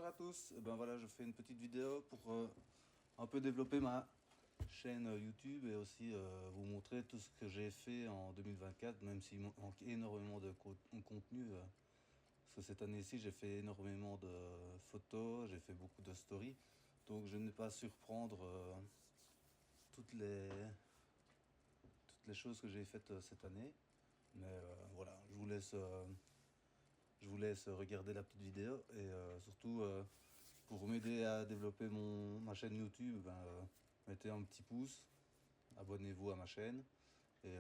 à tous, et ben voilà, je fais une petite vidéo pour un peu développer ma chaîne YouTube et aussi vous montrer tout ce que j'ai fait en 2024, même s'il manque énormément de contenu. Parce que cette année-ci, j'ai fait énormément de photos, j'ai fait beaucoup de stories, donc je n'ai pas su reprendre toutes les, toutes les choses que j'ai faites cette année. Mais voilà, je vous laisse regarder la petite vidéo et surtout pour m'aider à développer ma chaîne YouTube, mettez un petit pouce, abonnez-vous à ma chaîne et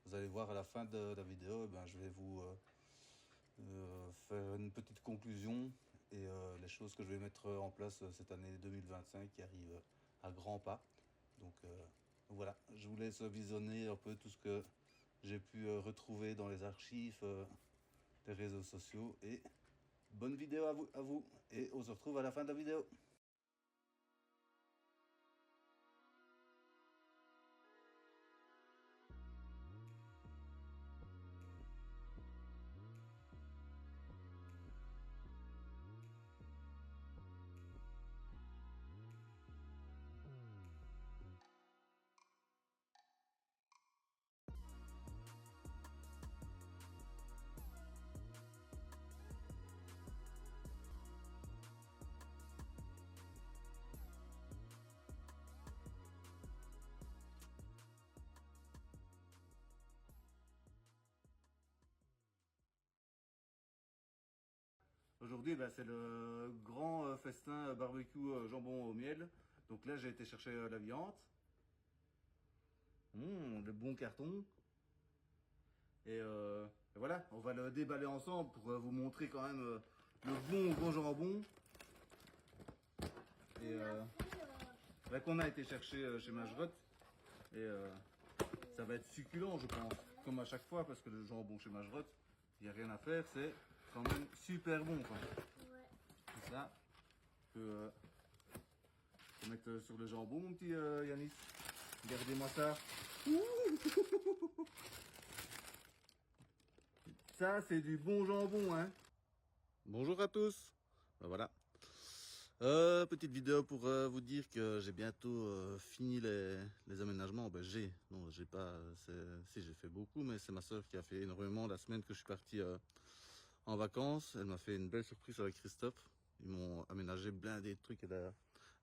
vous allez voir à la fin de la vidéo, je vais vous faire une petite conclusion et les choses que je vais mettre en place cette année 2025 qui arrive à grands pas. Donc voilà, je vous laisse visionner un peu tout ce que j'ai pu retrouver dans les archives des réseaux sociaux et bonne vidéo à vous et on se retrouve à la fin de la vidéo. Aujourd'hui, c'est le grand festin barbecue jambon au miel. Donc là, j'ai été chercher la viande. Le bon carton. Et voilà, on va le déballer ensemble pour vous montrer quand même le bon gros jambon. Et qu'on a été chercher chez Majerotte. Et ça va être succulent, je pense. Comme à chaque fois, parce que le jambon chez Majerotte, il n'y a rien à faire, c'est quand même super bon, quoi. Ouais. C'est ça. Je peux mettre sur le jambon, mon petit Yanis. Regardez-moi ça. Ça, c'est du bon jambon, hein. Bonjour à tous. Voilà. Petite vidéo pour vous dire que j'ai bientôt fini les aménagements. Non, j'ai pas. Si, j'ai fait beaucoup, mais c'est ma soeur qui a fait énormément la semaine que je suis parti en vacances. Elle m'a fait une belle surprise avec Christophe. Ils m'ont aménagé blindé de trucs à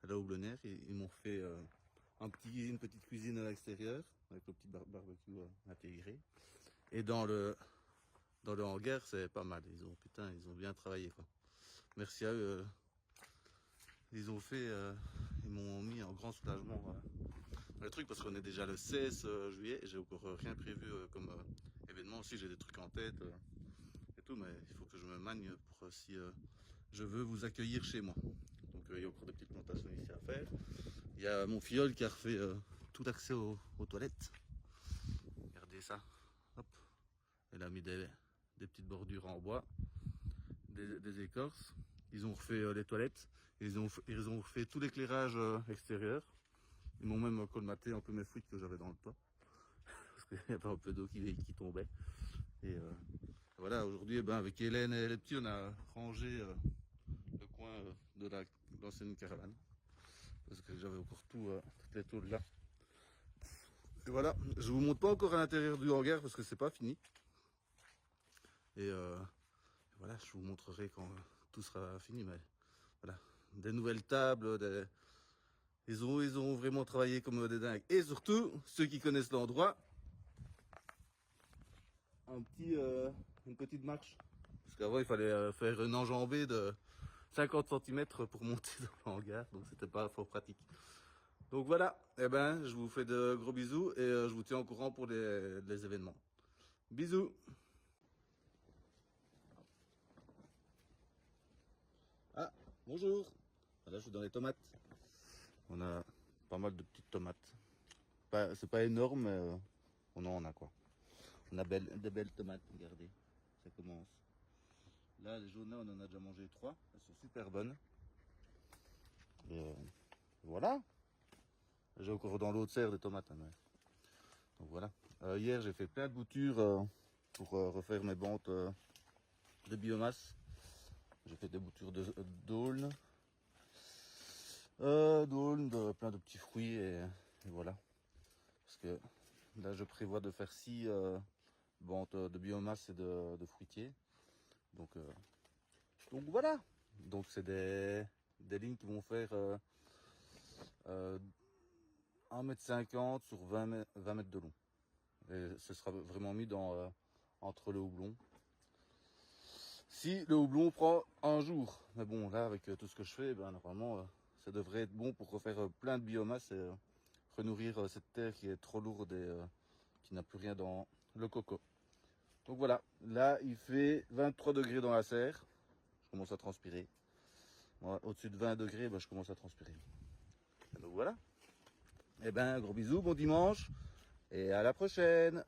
la houblonnière. Ils m'ont fait une petite cuisine à l'extérieur avec le petit barbecue intégré. Et dans le hangar, c'est pas mal. Ils ont bien travaillé, quoi. Merci à eux. Ils m'ont mis en grand soulagement le truc parce qu'on est déjà le 16 juillet et j'ai encore rien prévu comme événement. Aussi, j'ai des trucs en tête et tout, mais il faut que je me magne pour si je veux vous accueillir chez moi. Donc il y a encore des petites plantations ici à faire. Il y a mon filleul qui a refait tout l'accès aux toilettes. Regardez ça. Hop. Elle a mis des petites bordures en bois, des écorces. Ils ont refait les toilettes. Ils ont refait tout l'éclairage extérieur. Ils m'ont même colmaté un peu mes fuites que j'avais dans le toit. Parce qu'il y avait un peu d'eau qui tombait. Et voilà, aujourd'hui, avec Hélène et les petits, on a rangé le coin de l'ancienne caravane. Parce que j'avais encore toutes les tôles là. Et voilà, je vous montre pas encore à l'intérieur du hangar parce que c'est pas fini. Et voilà, je vous montrerai quand tout sera fini. Mais voilà, des nouvelles tables, ils ont vraiment travaillé comme des dingues. Et surtout, ceux qui connaissent l'endroit, une petite marche. Parce qu'avant, il fallait faire une enjambée de 50 cm pour monter dans le hangar. Donc, c'était pas fort pratique. Donc voilà, je vous fais de gros bisous et je vous tiens au courant pour les événements. Bisous. Ah, bonjour. Là, je suis dans les tomates. On a pas mal de petites tomates. C'est pas énorme, mais on en a quoi. On a des belles tomates, regardez. Ça commence. Là, les jaunes, on en a déjà mangé 3. Elles sont super bonnes. Et voilà. J'ai encore dans l'autre serre des tomates. Hein, ouais. Donc voilà. Hier, j'ai fait plein de boutures pour refaire mes bandes de biomasse. J'ai fait des boutures d'aulne, plein de petits fruits et voilà. Parce que là je prévois de faire 6 bandes de biomasse et de fruitiers. Donc voilà. Donc c'est des lignes qui vont faire 1,50 m sur 20 mètres de long. Et ce sera vraiment mis entre le houblon. Si le houblon prend un jour, mais bon là avec tout ce que je fais, ben, normalement ça devrait être bon pour refaire plein de biomasse et renourrir cette terre qui est trop lourde et qui n'a plus rien dans le coco. Donc voilà, là il fait 23 degrés dans la serre, je commence à transpirer. Au-dessus de 20 degrés, ben, je commence à transpirer. Et donc voilà. Et ben gros bisous, bon dimanche et à la prochaine.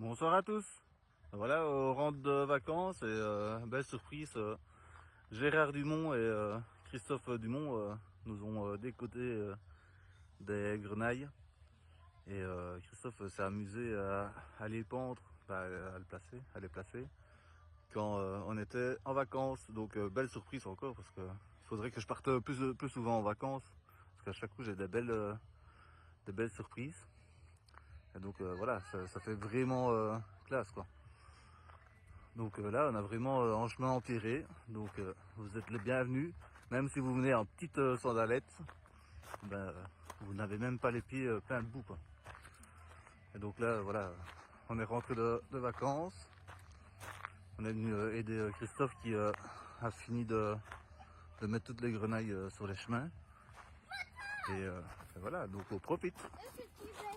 Bonsoir à tous. Voilà, on rentre de vacances et belle surprise. Gérard Dumont et Christophe Dumont nous ont décoté des grenailles. Et Christophe s'est amusé à les pendre, à les placer quand on était en vacances. Donc belle surprise encore parce que il faudrait que je parte plus souvent en vacances. Parce qu'à chaque coup j'ai des belles surprises. Et donc voilà, ça fait vraiment classe quoi. Donc là, on a vraiment un chemin empierré. Donc vous êtes les bienvenus. Même si vous venez en petite sandalette, ben, vous n'avez même pas les pieds pleins de boue, quoi. Et donc là, voilà, on est rentré de vacances. On est venu aider Christophe qui a fini de mettre toutes les grenailles sur les chemins. Et voilà, donc on profite.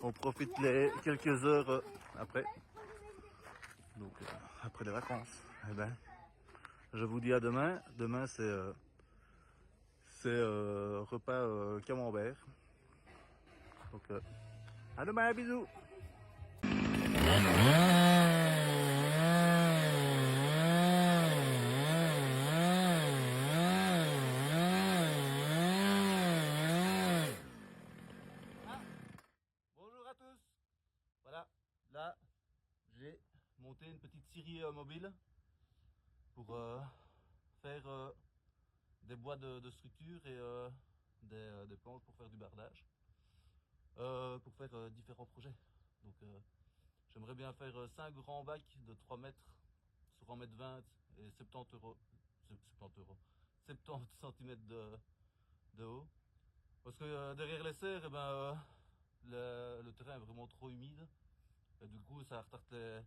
On profite les quelques heures après. Donc après les vacances. Et ben, je vous dis à demain. Demain c'est repas camembert. Donc à demain, bisous. Bonjour à tous. Voilà, là j'ai monté une petite scierie mobile pour faire des bois de structure et des planches pour faire du bardage, pour faire différents projets. Donc j'aimerais bien faire 5 grands bacs de 3 mètres sur 1,20 m et 70 euros, 70 cm de haut. Parce que derrière les serres, eh ben, le terrain est vraiment trop humide. Et du coup, ça retarde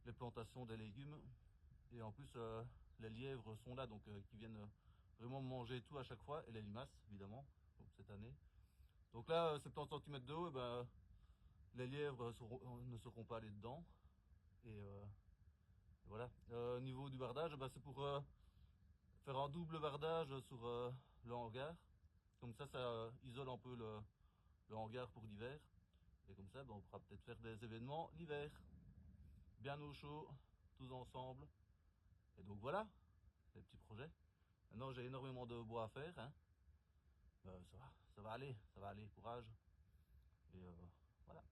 les plantations des légumes. Et en plus, les lièvres sont là, donc qui viennent vraiment manger tout à chaque fois. Et les limaces, évidemment, donc, cette année. Donc là, 70 cm de haut, eh ben, les lièvres ne seront pas allés dedans. Et voilà. Au niveau du bardage, bah, c'est pour faire un double bardage sur le hangar. Comme ça isole un peu le hangar pour l'hiver. Et comme ça, bah, on pourra peut-être faire des événements l'hiver. Bien au chaud, tous ensemble. Et donc voilà, les petits projets. Maintenant, j'ai énormément de bois à faire. Hein. Ça va aller, courage. Et voilà.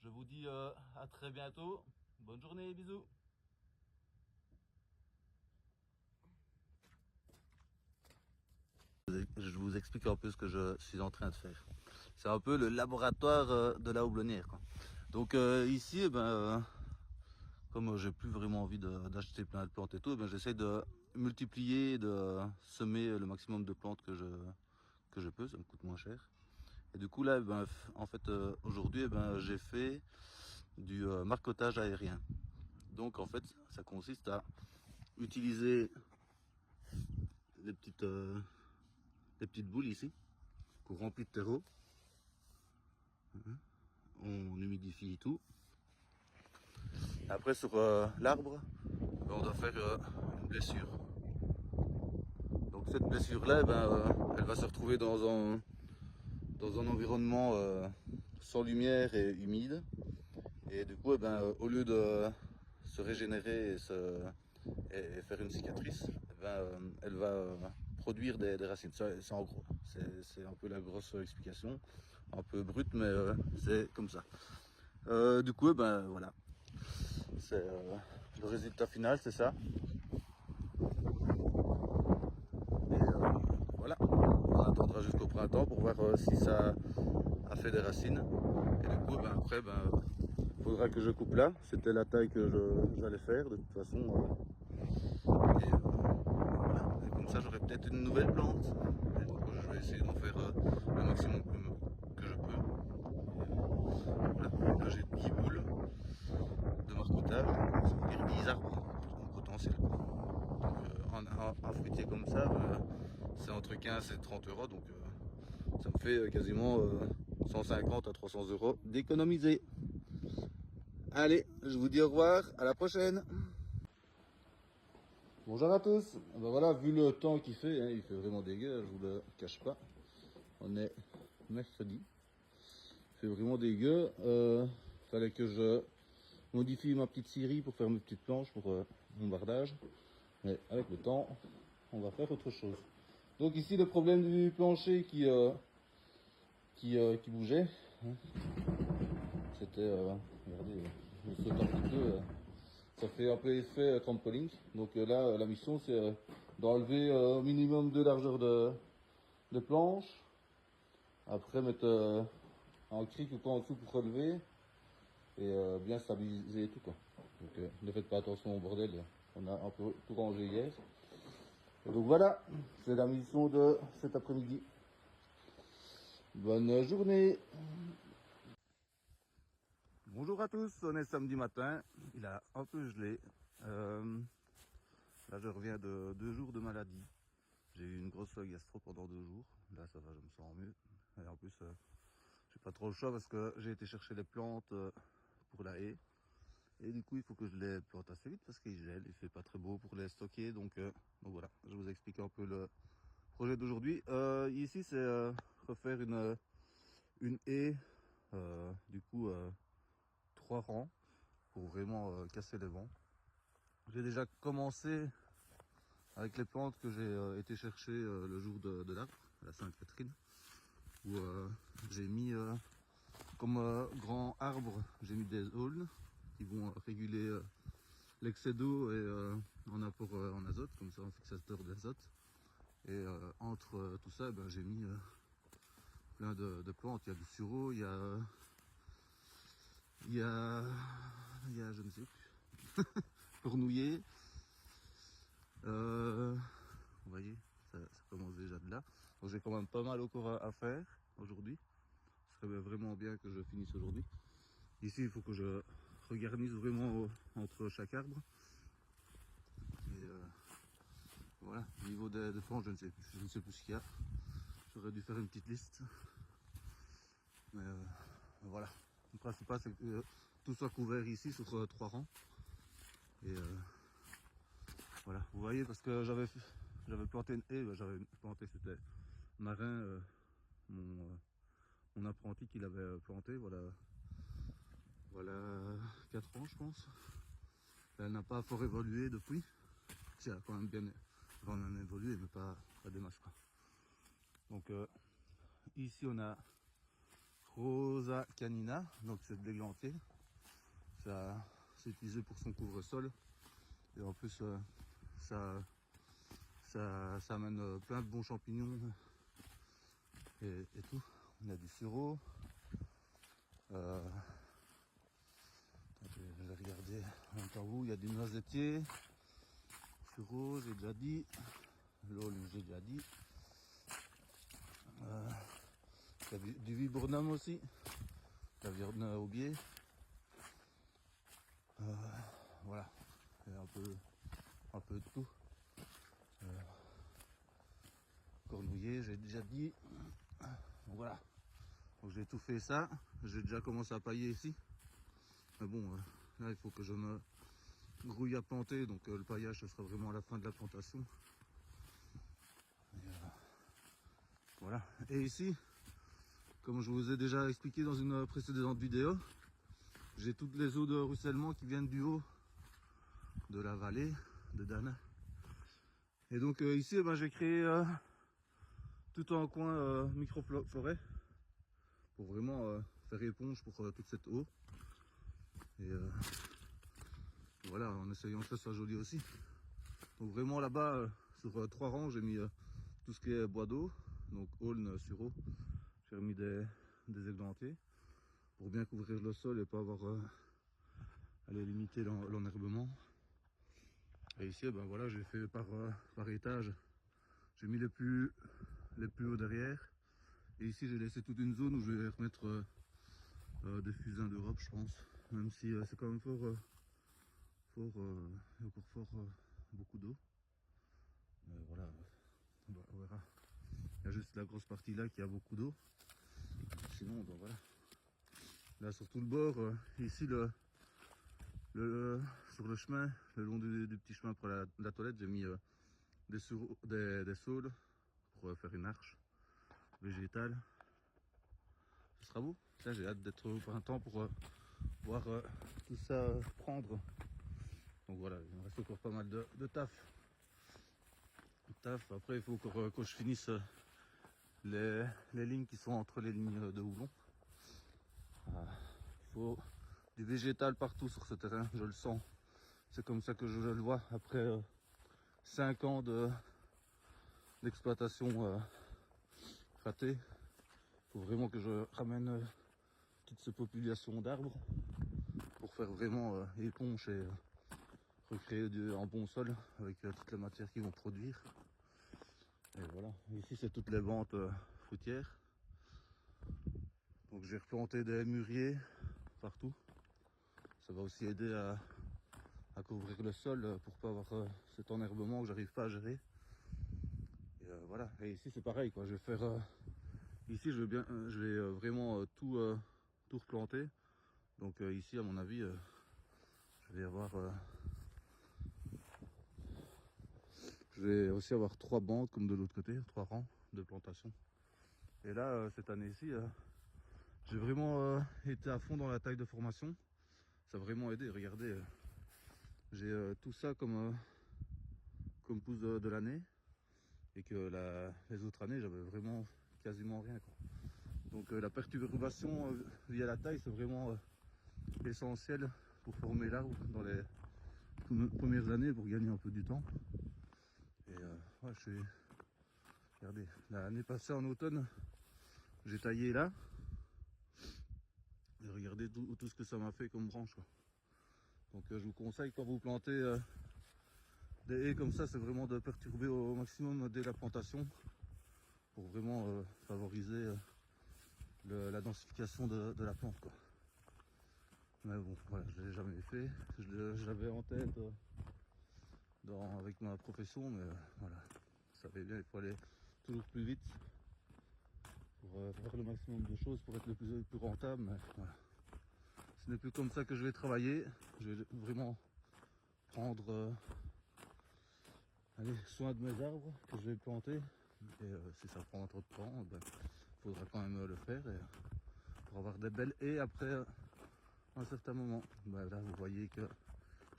Je vous dis à très bientôt. Bonne journée, bisous. Je vous explique un peu ce que je suis en train de faire. C'est un peu le laboratoire de la houblonnière, quoi. Donc ici, eh ben, comme j'ai plus vraiment envie d'acheter plein de plantes et tout, eh ben, j'essaie de multiplier, de semer le maximum de plantes que je peux, ça me coûte moins cher. Et du coup là, eh ben, en fait, aujourd'hui, eh ben, j'ai fait du marcotage aérien. Donc en fait, ça consiste à utiliser les petites boules ici qu'on remplit de terreau. On humidifie tout. Après sur l'arbre, on doit faire une blessure. Donc cette blessure-là, elle va se retrouver dans un environnement sans lumière et humide. Et du coup, au lieu de se régénérer et faire une cicatrice, elle va produire des racines. C'est en gros, c'est un peu la grosse explication, un peu brute, mais c'est comme ça. Du coup, voilà, c'est le résultat final, c'est ça. Et voilà, on attendra jusqu'au printemps pour voir si ça a fait des racines. Et du coup, après, faudra que je coupe là. C'était la taille que j'allais faire de toute façon. Et voilà. Et comme ça, j'aurai peut-être une nouvelle plante. Et donc, je vais essayer d'en faire le maximum que je peux. Voilà. Là, j'ai 10 boules de marcotage. Ça veut dire 10 arbres en potentiel. Donc, un fruitier comme ça, c'est entre 15 et 30 euros. Donc, ça me fait quasiment 150 à 300 euros d'économiser. Allez, je vous dis au revoir, à la prochaine. Bonjour à tous. Voilà, vu le temps qu'il fait, hein, il fait vraiment dégueu, je vous le cache pas. On est mercredi. Il fait vraiment dégueu. Fallait que je modifie ma petite scierie pour faire mes petites planches pour mon bardage. Mais avec le temps, on va faire autre chose. Donc ici, le problème du plancher qui bougeait, hein, c'était, regardez, je saute un petit peu. Ça fait un peu effet trampoline. Donc là, la mission, c'est d'enlever au minimum de largeur de planche. Après, mettre un cric ou quoi en dessous pour relever. Et bien stabiliser et tout, quoi. Donc ne faites pas attention au bordel. On a un peu tout rangé hier. Et donc voilà, c'est la mission de cet après-midi. Bonne journée. Bonjour à tous, on est samedi matin. Il a un peu gelé. Là, je reviens de 2 jours de maladie. J'ai eu une grosse gastro pendant 2 jours. Là, ça va, je me sens mieux. Et en plus, j'ai pas trop le choix parce que j'ai été chercher les plantes pour la haie. Et du coup, il faut que je les plante assez vite parce qu'il gèle. Il fait pas très beau pour les stocker. Donc voilà, je vous explique un peu le projet d'aujourd'hui. Ici, c'est refaire une haie. Du coup, 3 rangs pour vraiment casser les vents. J'ai déjà commencé avec les plantes que j'ai été chercher le jour de l'arbre, la Sainte-Catherine, où j'ai mis comme grand arbre, j'ai mis des aulnes qui vont réguler l'excès d'eau et en apport en azote, comme ça en fixateur d'azote. Et entre tout ça, j'ai mis plein de plantes. Il y a du sureau, il y a je ne sais plus, cornouiller. Vous voyez, ça commence déjà de là. Donc j'ai quand même pas mal encore à faire aujourd'hui. Ce serait vraiment bien que je finisse aujourd'hui. Ici, il faut que je regarnisse vraiment entre chaque arbre. Et voilà, au niveau des planches, je ne sais plus ce qu'il y a. J'aurais dû faire une petite liste. Mais voilà. Le principal, c'est que tout soit couvert ici sur 3 rangs. Et voilà, vous voyez, parce que j'avais planté une haie, j'avais planté, c'était Marin, mon apprenti qui l'avait planté, voilà 4 ans je pense. Elle n'a pas fort évolué depuis. Si, elle a quand même bien évolué, mais pas des masses, quoi. Donc ici on a Rosa Canina, donc c'est d'églantier. Ça c'est utilisé pour son couvre-sol. Et en plus ça amène plein de bons champignons et tout. On a du sureau. Je vais regarder en même temps où il y a du noisetier, sureau, j'ai déjà dit, l'aule, j'ai déjà dit. Il y a du viburnum aussi, la vierne aubier. Voilà, il y a un peu de tout. Cornouiller, j'ai déjà dit. Donc voilà, donc j'ai tout fait ça. J'ai déjà commencé à pailler ici. Mais bon, Là il faut que je me grouille à planter, donc le paillage ce sera vraiment à la fin de la plantation. Et, voilà. Et ici, comme je vous ai déjà expliqué dans une précédente vidéo, j'ai toutes les eaux de ruissellement qui viennent du haut de la vallée de Dan. Et donc ici j'ai créé tout un coin micro-forêt pour vraiment faire éponge pour toute cette eau. Et voilà, en essayant que ça soit joli aussi. Donc vraiment là-bas, sur 3 rangs, j'ai mis tout ce qui est bois d'eau, donc aulne sur eau. J'ai remis des églantiers pour bien couvrir le sol et pas avoir à limiter l'enherbement. Et ici, voilà, j'ai fait par étage. J'ai mis les plus hauts derrière. Et ici, j'ai laissé toute une zone où je vais remettre des fusains d'Europe, je pense. Même si c'est quand même fort, il y a encore beaucoup d'eau. Mais voilà, on verra. Il y a juste la grosse partie là qui a beaucoup d'eau. Sinon, voilà. Là, sur tout le bord, ici, sur le chemin, le long du petit chemin pour la toilette, j'ai mis des saules pour faire une arche végétale. Ce sera beau. Là, j'ai hâte d'être au printemps pour voir tout ça prendre. Donc voilà, il me reste encore pas mal de taf. Après, il faut encore que je finisse les lignes qui sont entre les lignes de houblon. Il faut du végétal partout sur ce terrain, je le sens. C'est comme ça que je le vois après 5 ans d'exploitation ratée. Il faut vraiment que je ramène toute cette population d'arbres pour faire vraiment éponge et recréer un bon sol avec toute la matière qu'ils vont produire. Et voilà, ici c'est toutes les bandes fruitières. Donc j'ai replanté des mûriers partout. Ça va aussi aider à couvrir le sol pour pas avoir cet enherbement que j'arrive pas à gérer. Et voilà, et ici c'est pareil quoi, je vais faire ici je vais vraiment tout replanter. Donc ici à mon avis je vais avoir je vais aussi avoir 3 bandes comme de l'autre côté, 3 rangs de plantation. Et là cette année-ci j'ai vraiment été à fond dans la taille de formation. Ça a vraiment aidé, regardez, j'ai tout ça comme pousse de l'année. Et que les autres années j'avais vraiment quasiment rien quoi. Donc la perturbation via la taille c'est vraiment essentiel pour former l'arbre dans les premières années pour gagner un peu du temps. Et ouais, regardez, l'année passée en automne j'ai taillé là et regardez tout ce que ça m'a fait comme branche quoi. Donc je vous conseille quand vous plantez des haies comme ça, c'est vraiment de perturber au maximum dès la plantation pour vraiment favoriser la densification de la plante quoi. Mais bon voilà, je l'ai jamais fait, j'avais en tête avec ma profession, mais voilà, vous savez bien, il faut aller toujours plus vite pour faire le maximum de choses pour être le plus rentable. Mais voilà, ce n'est plus comme ça que je vais travailler. Je vais vraiment prendre soin de mes arbres que je vais planter. Et si ça prend trop de temps, il faudra quand même le faire pour avoir des belles haies après un certain moment. Là vous voyez que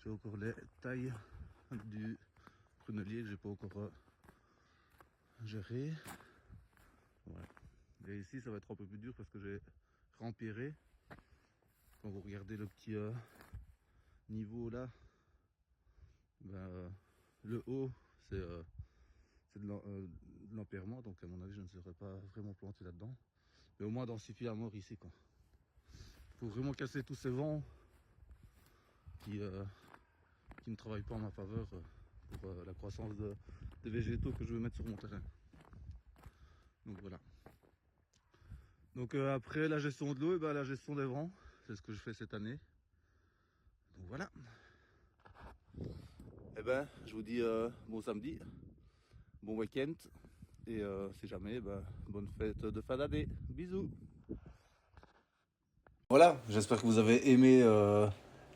j'ai encore les tailles du prunelier que j'ai pas encore géré. Voilà. Et ici ça va être un peu plus dur parce que j'ai rempiré. Quand vous regardez le petit niveau là, le haut c'est de l'empierrement, donc à mon avis je ne serais pas vraiment planté là-dedans. Mais au moins densifier à mort ici quoi. Faut vraiment casser tous ces vents qui ne travaillent pas en ma faveur pour la croissance des végétaux que je veux mettre sur mon terrain. Donc voilà. Donc après la gestion de l'eau, et la gestion des vents, c'est ce que je fais cette année. Donc voilà. Et je vous dis bon samedi, bon week-end et si jamais, bonne fête de fin d'année. Bisous. Voilà, j'espère que vous avez aimé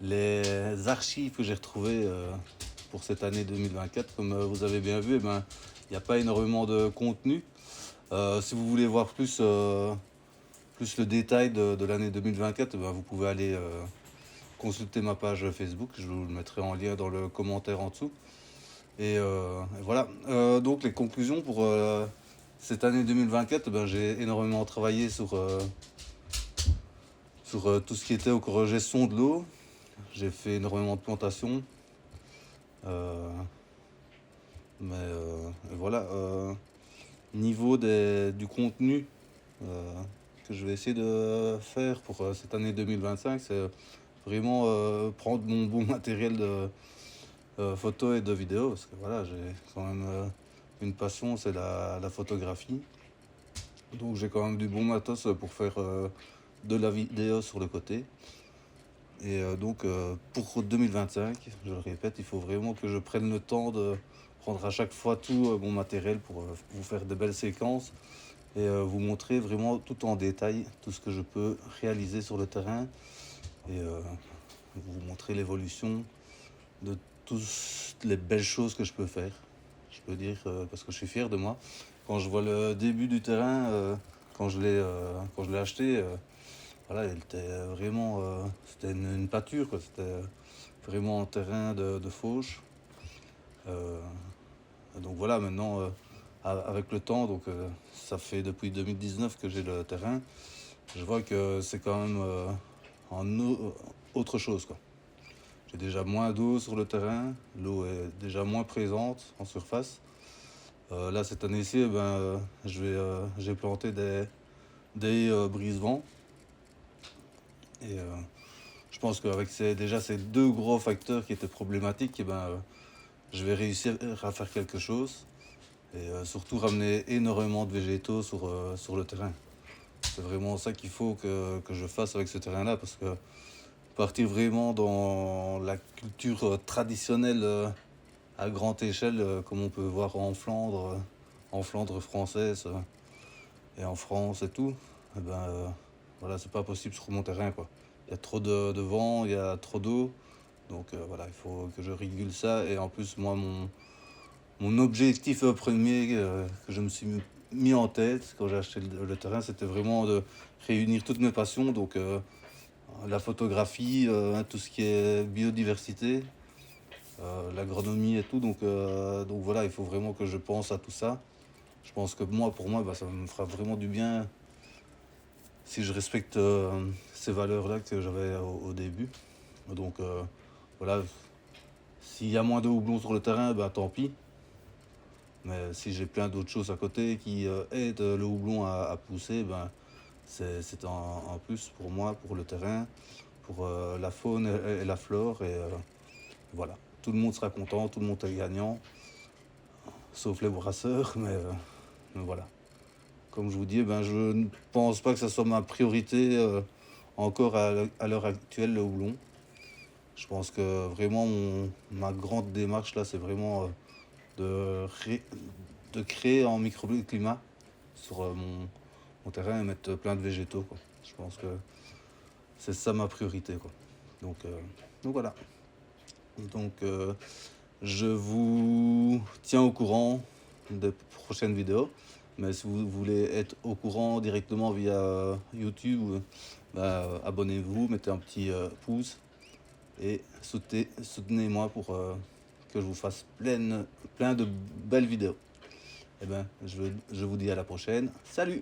les archives que j'ai retrouvées pour cette année 2024. Comme vous avez bien vu, il n'y a pas énormément de contenu. Si vous voulez voir plus le détail de l'année 2024, vous pouvez aller consulter ma page Facebook. Je vous le mettrai en lien dans le commentaire en dessous. Et voilà. Donc les conclusions pour cette année 2024, j'ai énormément travaillé sur tout ce qui était encore gestion de l'eau. J'ai fait énormément de plantations. Et voilà. Niveau du contenu que je vais essayer de faire pour cette année 2025, c'est vraiment prendre mon bon matériel de photo et de vidéo, parce que voilà, j'ai quand même une passion, c'est la photographie. Donc j'ai quand même du bon matos pour faire de la vidéo sur le côté. Et donc pour 2025, je le répète, il faut vraiment que je prenne le temps de prendre à chaque fois tout mon matériel pour vous faire de belles séquences et vous montrer vraiment tout en détail tout ce que je peux réaliser sur le terrain et vous montrer l'évolution de toutes les belles choses que je peux faire. Je peux dire parce que je suis fier de moi. Quand je vois le début du terrain, quand je l'ai acheté, voilà, il était vraiment, c'était une pâture, quoi. C'était vraiment un terrain de fauche. Donc voilà, maintenant, avec le temps, donc ça fait depuis 2019 que j'ai le terrain. Je vois que c'est quand même autre chose, quoi. J'ai déjà moins d'eau sur le terrain, l'eau est déjà moins présente en surface. Là, cette année-ci, j'ai planté des brise-vents. Et je pense qu'avec ces deux gros facteurs qui étaient problématiques, je vais réussir à faire quelque chose. Et surtout ramener énormément de végétaux sur le terrain. C'est vraiment ça qu'il faut que je fasse avec ce terrain-là, parce que partir vraiment dans la culture traditionnelle à grande échelle, comme on peut voir en Flandre française et en France et tout, voilà, c'est pas possible sur mon terrain, quoi. Il y a trop de vent, il y a trop d'eau, donc voilà, il faut que je régule ça. Et en plus, moi, mon objectif premier que je me suis mis en tête quand j'ai acheté le terrain, c'était vraiment de réunir toutes mes passions, donc la photographie, tout ce qui est biodiversité, l'agronomie et tout. Donc voilà, il faut vraiment que je pense à tout ça. Je pense que pour moi, ça me fera vraiment du bien si je respecte ces valeurs-là que j'avais au début. Donc voilà, s'il y a moins de houblon sur le terrain, tant pis. Mais si j'ai plein d'autres choses à côté qui aident le houblon à pousser, c'est un plus pour moi, pour le terrain, pour la faune et la flore. Et voilà, tout le monde sera content, tout le monde est gagnant, sauf les brasseurs. Mais voilà, comme je vous dis, je ne pense pas que ça soit ma priorité encore à l'heure actuelle, le houblon. Je pense que vraiment ma grande démarche là, c'est vraiment de créer un microclimat sur mon terrain et mettre plein de végétaux, quoi. Je pense que c'est ça ma priorité, quoi. Donc voilà. Donc je vous tiens au courant des prochaines vidéos. Mais si vous voulez être au courant directement via YouTube, abonnez-vous, mettez un petit pouce et soutenez-moi pour que je vous fasse plein de belles vidéos. Je vous dis à la prochaine. Salut!